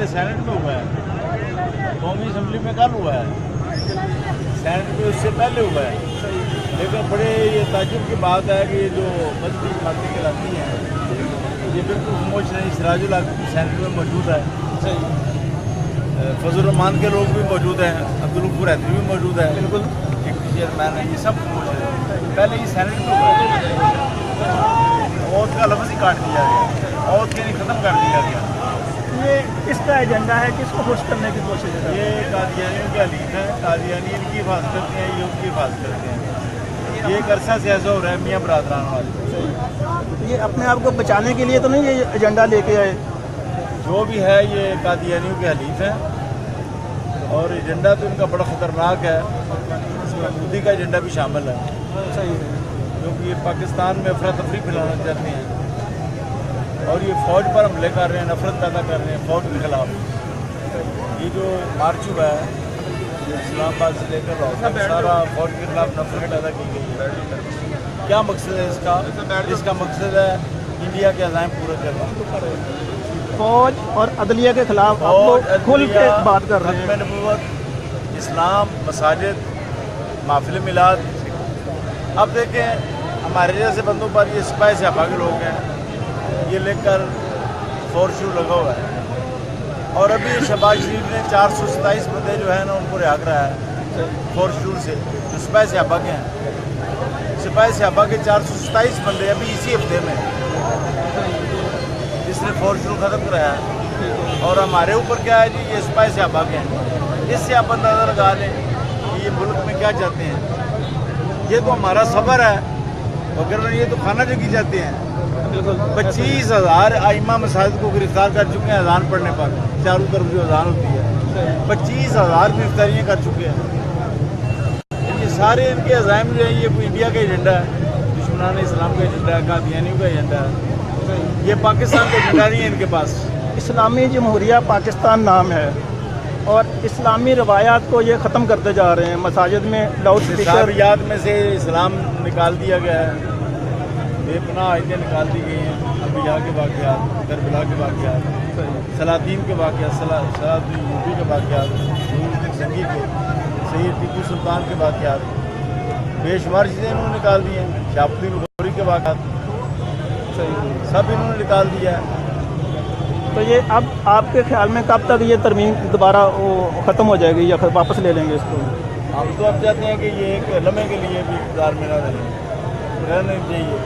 پہلے سینٹ میں ہوا ہے, قومی اسمبلی میں کل ہوا ہے, سینٹ میں اس سے پہلے ہوا ہے. لیکن بڑے یہ تعجب کی بات ہے کہ یہ جو مذہبی جماعتیں کراتی ہیں یہ بالکل خاموش نہیں. سراج الحق سینٹ میں موجود ہے, فضل الرحمان کے لوگ بھی موجود ہیں, عبدالغفور حیدری بھی موجود ہے, بالکل چیئرمین ہے, یہ سب خاموش ہے. پہلے یہ سینٹ میں ہوا ہے, عورت کا لفظ ہی کاٹ دیا گیا, عورت کے نہیں ختم کر دیا گیا. یہ کس کا ایجنڈا ہے, کس کو خوش کرنے کی کوشش ہے؟ یہ قادیانیوں کے حلیف ہیں, قادیانی ان کی حفاظت کرتے ہیں, یہ ان کی حفاظت کرتے ہیں. یہ ایک عرصہ سے ایسا ہو رہا ہے میاں برادران والے. یہ اپنے آپ کو بچانے کے لیے تو نہیں یہ ایجنڈا لے کے آئے؟ جو بھی ہے یہ قادیانیوں کے حلیف ہیں, اور ایجنڈا تو ان کا بڑا خطرناک ہے. اس میں مودی کا ایجنڈا بھی شامل ہے, کیونکہ یہ پاکستان میں افراتفری پھیلانا چاہتے ہیں, اور یہ فوج پر حملے کر رہے ہیں, نفرت پیدا کر رہے ہیں فوج کے خلاف. یہ جو مارچ ہوا ہے اسلام آباد سے لے کر سارا فوج کے خلاف نفرت پیدا کی گئی ہے. کیا مقصد ہے اس کا؟ اس کا مقصد ہے انڈیا کے عزائم پورے کرنا. فوج اور عدلیہ کے خلاف آپ لوگ کھل کے بات کر رہے ہیں. ختم نبوت, اسلام, مساجد, محافل میلاد. اب دیکھیں ہمارے جیسے بندوں پر یہ سپاہی صحابہ کے لوگ ہیں, یہ لے کر فور شو لگا ہوا ہے. اور ابھی شہباز شریف نے 427 بندے جو ہیں نا ان کو رہا کرایا ہے فور شور سے, جو سپاہی صحابہ کے ہیں. سپاہی صحابہ کے 427 بندے ابھی اسی ہفتے میں جس نے فور شور ختم کرایا ہے. اور ہمارے اوپر کیا ہے جی, یہ سپاہی صحابہ کے ہیں. اس سے آپ اندازہ لگا لیں کہ یہ ملک میں کیا چاہتے ہیں. یہ تو ہمارا صبر ہے, اگر یہ تو کھانا جگی جاتے ہیں. 25,000 ائمہ مساجد کو گرفتار کر چکے ہیں اذان پڑھنے پر. چاروں طرف جو اذان ہوتی ہے 25,000 گرفتاریاں کر چکے ہیں. یہ سارے ان کے عزائم جو ہیں یہ کوئی انڈیا کا ایجنڈا ہے, دشمنان اسلام کا ایجنڈا ہے, قادیانیوں کا ایجنڈا ہے. یہ پاکستان کا ایجنڈا نہیں ہے ان کے پاس. اسلامی جمہوریہ پاکستان نام ہے اور اسلامی روایات کو یہ ختم کرتے جا رہے ہیں. مساجد میں لاؤڈ اسپیکر, صحابیات میں سے اسلام نکال دیا گیا ہے, بے پناہ آیتیں نکال دی گئی ہیں. انبیاء کے واقعات, کربلا کے واقعات, سلاطین کے واقعات, سلاطین یوبی کے واقعات, سنگی کے, سید ٹیپو سلطان کے واقعات, بے شمار چیزیں انہوں نے نکال دی ہیں. شہاب الدین غوری کے واقعات سب انہوں نے نکال دیا ہے. تو یہ اب آپ کے خیال میں کب تک یہ ترمیم دوبارہ ختم ہو جائے گی یا واپس لے لیں گے اس کو؟ ہم تو اب چاہتے ہیں کہ یہ ایک لمحے کے لیے بھی اقتدار میں نہ رہنا چاہیے.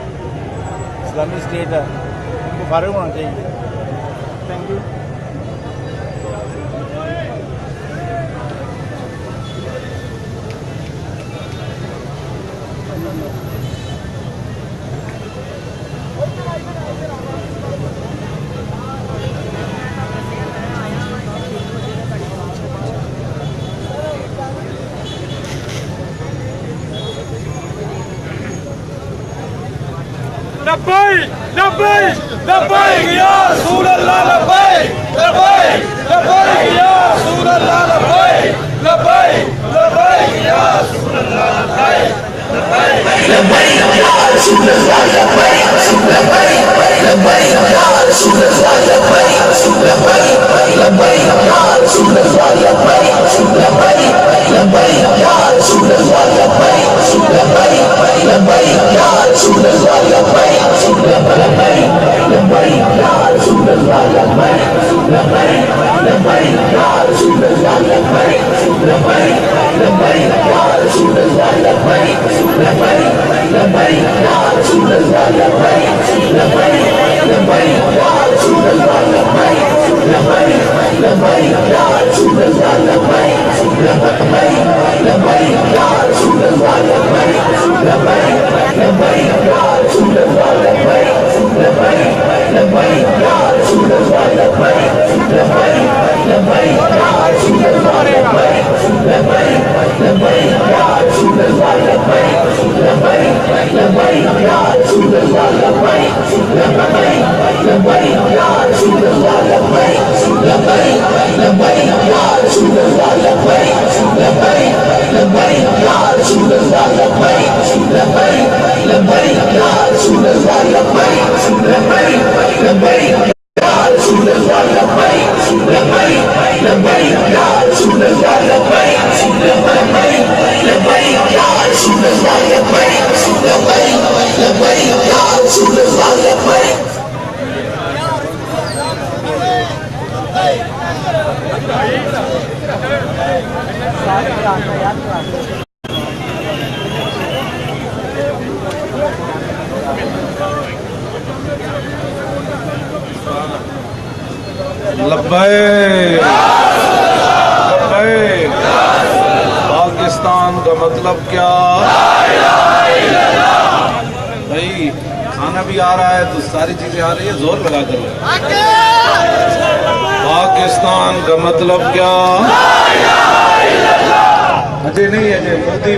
اسلامی اسٹیٹ ہے, ان کو فارغ ہونا چاہیے. Thank you. لبیک لبیک لبیک یا رسول اللہ, لبیک لبیک لبیک یا رسول اللہ, لبیک لبیک لبیک یا رسول اللہ, لبیک لبیک یا رسول اللہ, لبیک لبیک یا رسول اللہ, لبیک لبیک یا رسول اللہ, لبیک لبیک یا رسول اللہ, لبیک لبیک یا رسول اللہ, لبیک لبیک لبیک لبیک پاکستان کا مطلب کیا؟ بھائی کھانا بھی آ رہا ہے تو ساری چیزیں آ رہی ہے، زور لگا کر پاکستان کا مطلب کیا؟ اجے نہیں اجے